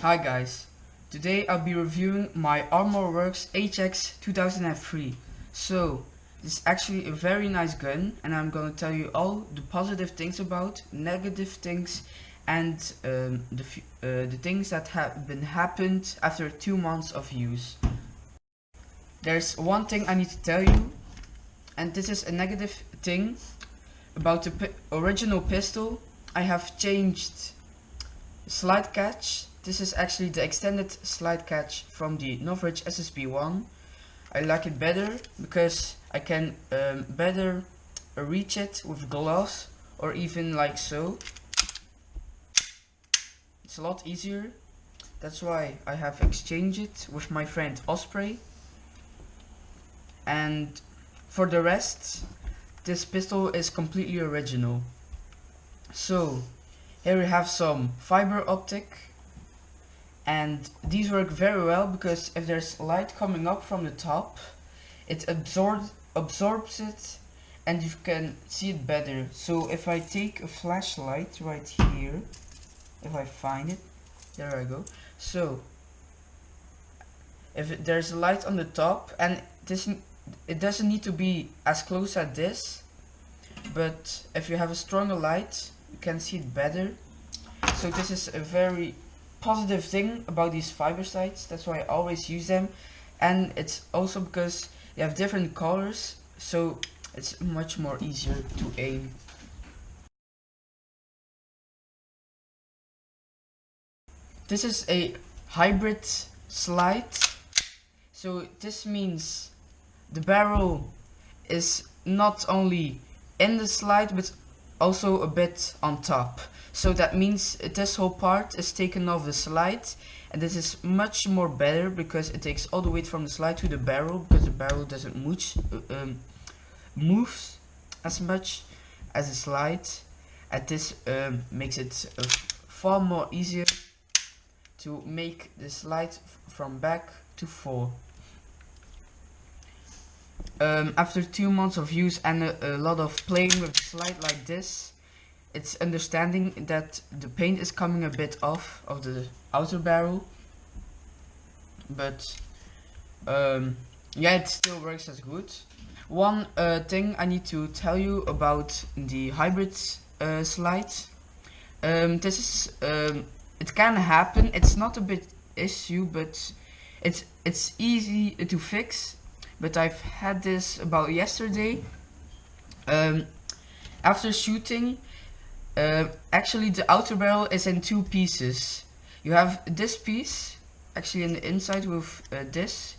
Hi guys, today I'll be reviewing my Armorer Works HX2003. So, this is actually a very nice gun and I'm gonna tell you all the positive things about, negative things and the things that have been happened after 2 months of use. There's one thing I need to tell you, and this is a negative thing about the original pistol. I have changed slide catch. This is actually the extended slide catch from the Norwich SSB1. I like it better because I can better reach it with gloves or even like so. It's a lot easier. That's why I have exchanged it with my friend Osprey. And for the rest, this pistol is completely original. So here we have some fiber optic, and these work very well because if there's light coming up from the top, it absorbs it and you can see it better. So if I take a flashlight right here, if I find it, there I go. So if there's light on the top, and it doesn't need to be as close as this, but if you have a stronger light you can see it better. So this is a very positive thing about these fiber sights. That's why I always use them, and it's also because they have different colors, so it's much more easier to aim. This is a hybrid slide, so this means the barrel is not only in the slide but also a bit on top. So that means this whole part is taken off the slide, and this is much more better because it takes all the weight from the slide to the barrel, because the barrel doesn't moves as much as the slide, and this makes it far more easier to make the slide from back to fore. After 2 months of use and a lot of playing with the slide like this, it's understanding that the paint is coming a bit off of the outer barrel, but yeah, it still works as good. One thing I need to tell you about the hybrid slide. This is it can happen. It's not a big issue, but it's easy to fix. But I've had this about yesterday. After shooting, actually the outer barrel is in 2 pieces. You have this piece actually in the inside with this,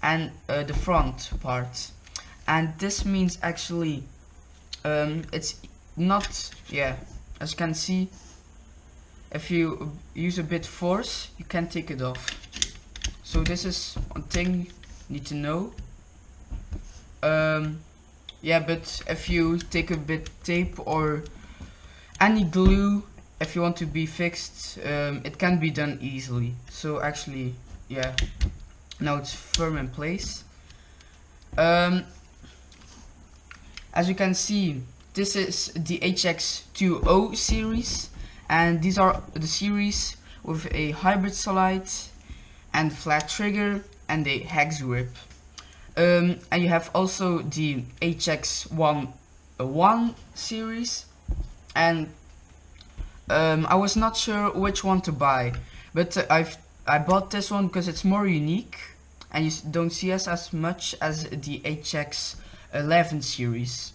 and the front part. And this means actually it's not, yeah, as you can see, if you use a bit force you can take it off. So this is one thing need to know. Yeah, but if you take a bit tape or any glue, if you want to be fixed, it can be done easily. So actually, yeah, now it's firm in place. As you can see, this is the HX20 series, and these are the series with a hybrid slide and flat trigger and a hex grip. And you have also the HX11 series, and I was not sure which one to buy, but I bought this one because it's more unique and you don't see us as much as the HX11 series.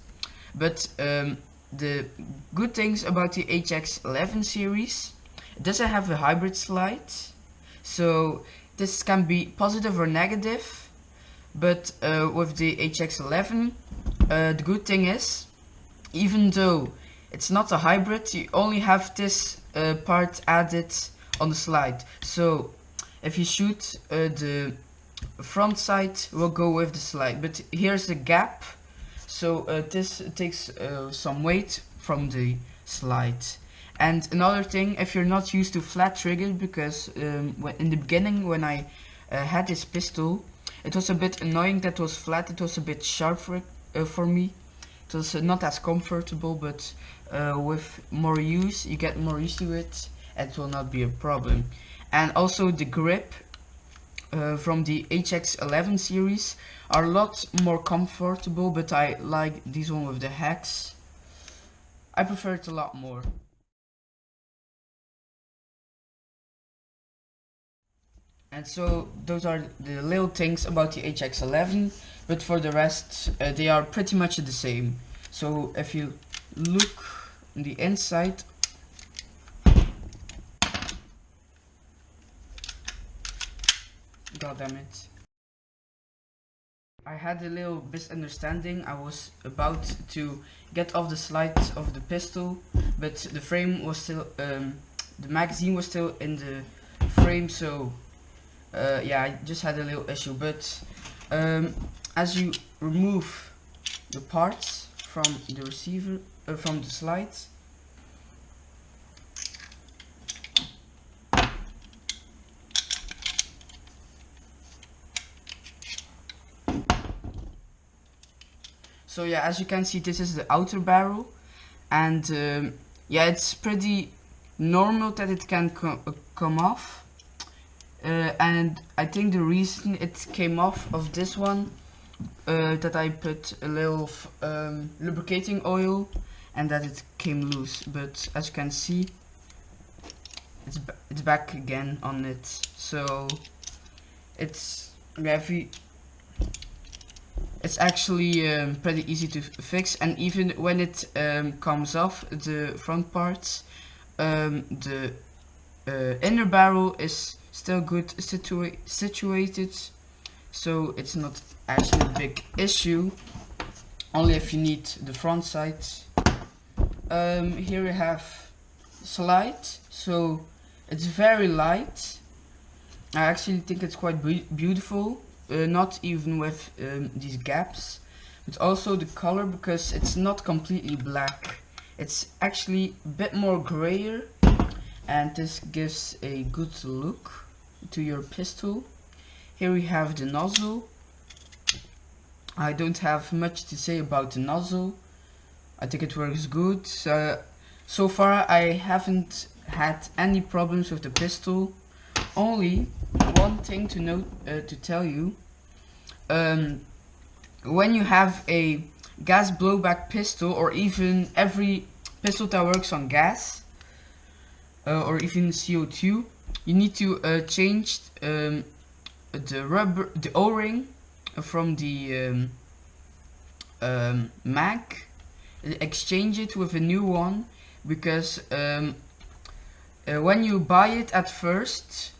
But the good things about the HX11 series, it doesn't have a hybrid slide, so this can be positive or negative. But with the HX11, the good thing is, even though it's not a hybrid, you only have this part added on the slide. So if you shoot, the front side will go with the slide, but here's the gap, so this takes some weight from the slide. And another thing, if you're not used to flat trigger, because in the beginning when I had this pistol, it was a bit annoying that it was flat. It was a bit sharp for me. It was not as comfortable, but with more use you get more used to it, and it will not be a problem. and also the grip from the HX11 series are a lot more comfortable, but I like this one with the hex. I prefer it a lot more. And so those are the little things about the HX11, but for the rest they are pretty much the same. So if you look on the inside, god damn it, I had a little misunderstanding. I was about to get off the slide of the pistol, but the frame was still, the magazine was still in the frame, so yeah, I just had a little issue. But as you remove the parts from the receiver, from the slide, so yeah, as you can see, this is the outer barrel, and yeah, it's pretty normal that it can come off. And I think the reason it came off of this one, that I put a little lubricating oil and that it came loose. But as you can see, it's back again on it. So it's heavy. It's actually pretty easy to fix, and even when it comes off the front parts, the inner barrel is still good situated, so it's not actually a big issue, only if you need the front side. Here we have slide, so it's very light. I actually think it's quite beautiful, not even with these gaps, but also the color, because it's not completely black, it's actually a bit more grayer, and this gives a good look to your pistol. Here we have the nozzle. I don't have much to say about the nozzle. I think it works good. So far I haven't had any problems with the pistol. Only one thing to note, to tell you, when you have a gas blowback pistol, or even every pistol that works on gas, or even CO2, you need to change the O-ring from the mag, exchange it with a new one, because when you buy it at first,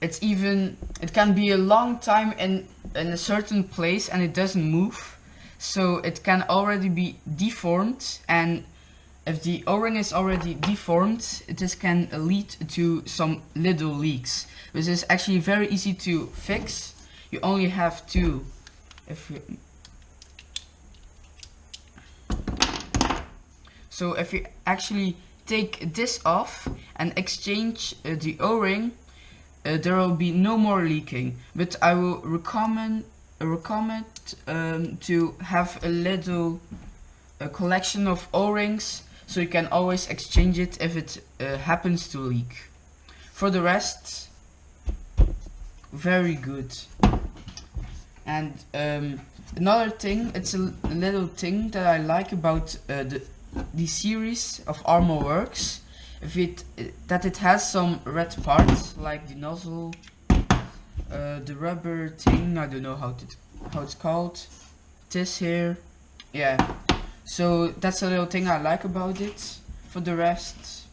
it can be a long time in a certain place and it doesn't move, so it can already be deformed, and if the O-ring is already deformed, this can lead to some little leaks, which is actually very easy to fix. You only have to, if you actually take this off and exchange the O-ring, there will be no more leaking. But I will recommend to have a little collection of O-rings, so you can always exchange it if it happens to leak. For the rest, very good. And another thing, it's a little thing that I like about the series of Armorer Works, that it has some red parts, like the nozzle, the rubber thing, I don't know how it's called, this here, yeah. So that's a little thing I like about it. For the rest,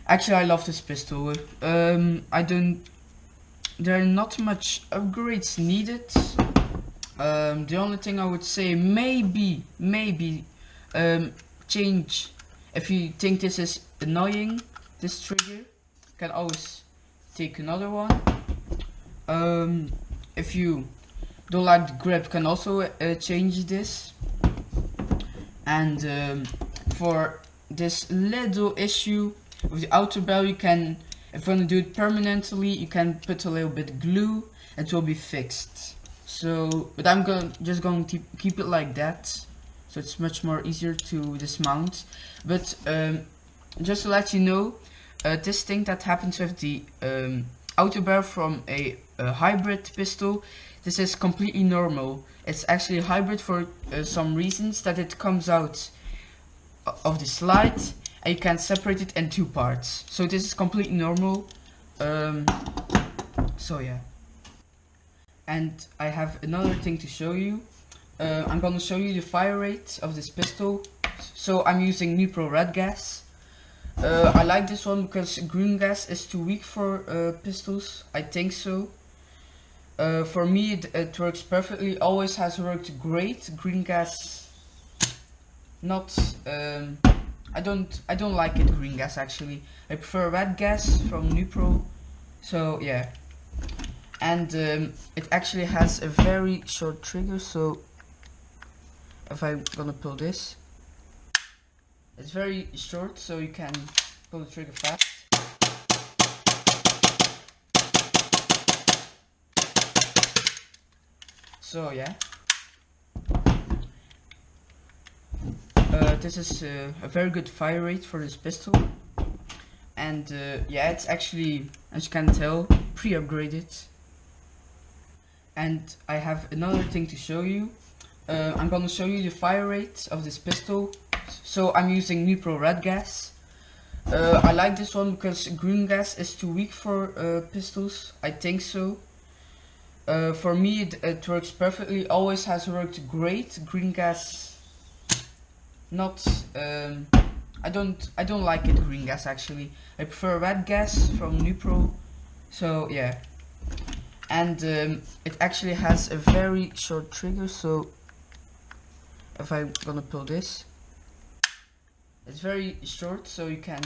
actually I love this pistol. There are not much upgrades needed. The only thing I would say, maybe change, if you think this is annoying, this trigger, you can always take another one. If you don't like the grip, you can also change this. And for this little issue with the outer barrel, you can, if you want to do it permanently, you can put a little bit of glue and it will be fixed. So, but I'm just going to keep it like that, so it's much more easier to dismount. But just to let you know, this thing that happens with the outer barrel from a hybrid pistol, this is completely normal. It's actually a hybrid for some reasons, that it comes out of the slide and you can separate it in two parts. So this is completely normal. So yeah. And I have another thing to show you. I'm gonna show you the fire rate of this pistol. So I'm using Nipro red gas. I like this one because green gas is too weak for pistols. I think so. For me it works perfectly. Always has worked great. Green gas, not. I don't like it. Green gas actually. I prefer red gas from Nipro. So yeah. And it actually has a very short trigger. So if I'm gonna pull this, it's very short, so you can pull the trigger fast. So yeah, this is a very good fire rate for this pistol. And yeah, it's actually, as you can tell, pre-upgraded. And I have another thing to show you. I'm gonna show you the fire rate of this pistol. So I'm using Nipro red gas. I like this one because green gas is too weak for pistols. I think so. For me it works perfectly. Always has worked great. Green gas, not. I don't like it. Green gas actually. I prefer red gas from Nipro. So yeah. And it actually has a very short trigger. So if I'm gonna pull this, it's very short, so you can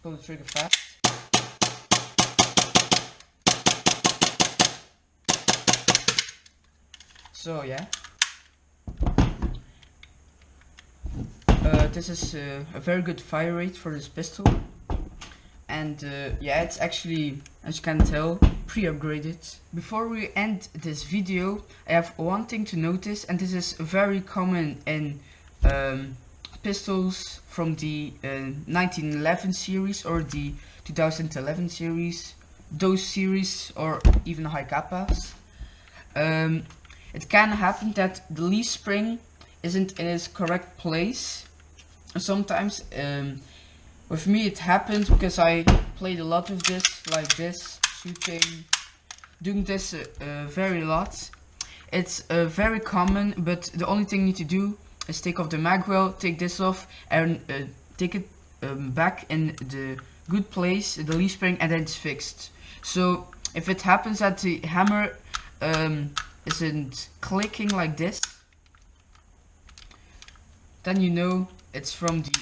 pull the trigger fast. So yeah, this is a very good fire rate for this pistol. And yeah, it's actually, as you can tell, pre-upgraded. Before we end this video, I have one thing to notice, and this is very common in pistols from the 1911 series or the 2011 series, those series, or even hi-capas. It can happen that the leaf spring isn't in its correct place. Sometimes with me it happened because I played a lot of this, like this, shooting, doing this very lot. It's very common, but the only thing you need to do is take off the magwell, take this off, and take it back in the good place, the leaf spring, and then it's fixed. So if it happens that the hammer isn't clicking like this, then you know it's from the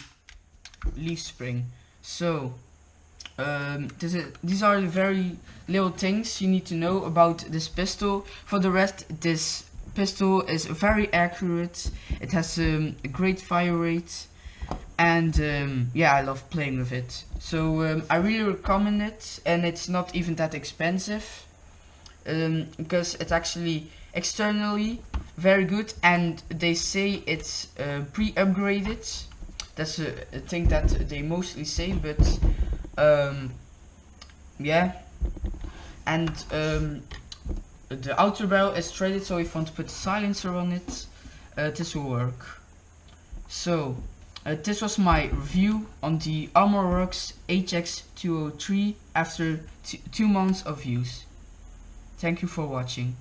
leaf spring. So these are the very little things you need to know about this pistol. For the rest, this pistol is very accurate. It has a great fire rate, and yeah, I love playing with it. So I really recommend it, and it's not even that expensive, because it's actually externally very good, and they say it's pre-upgraded. That's a thing that they mostly say, but yeah. And the outer barrel is threaded, so if you want to put a silencer on it, this will work. So this was my review on the Armorer Works HX2003 after 2 months of use. Thank you for watching.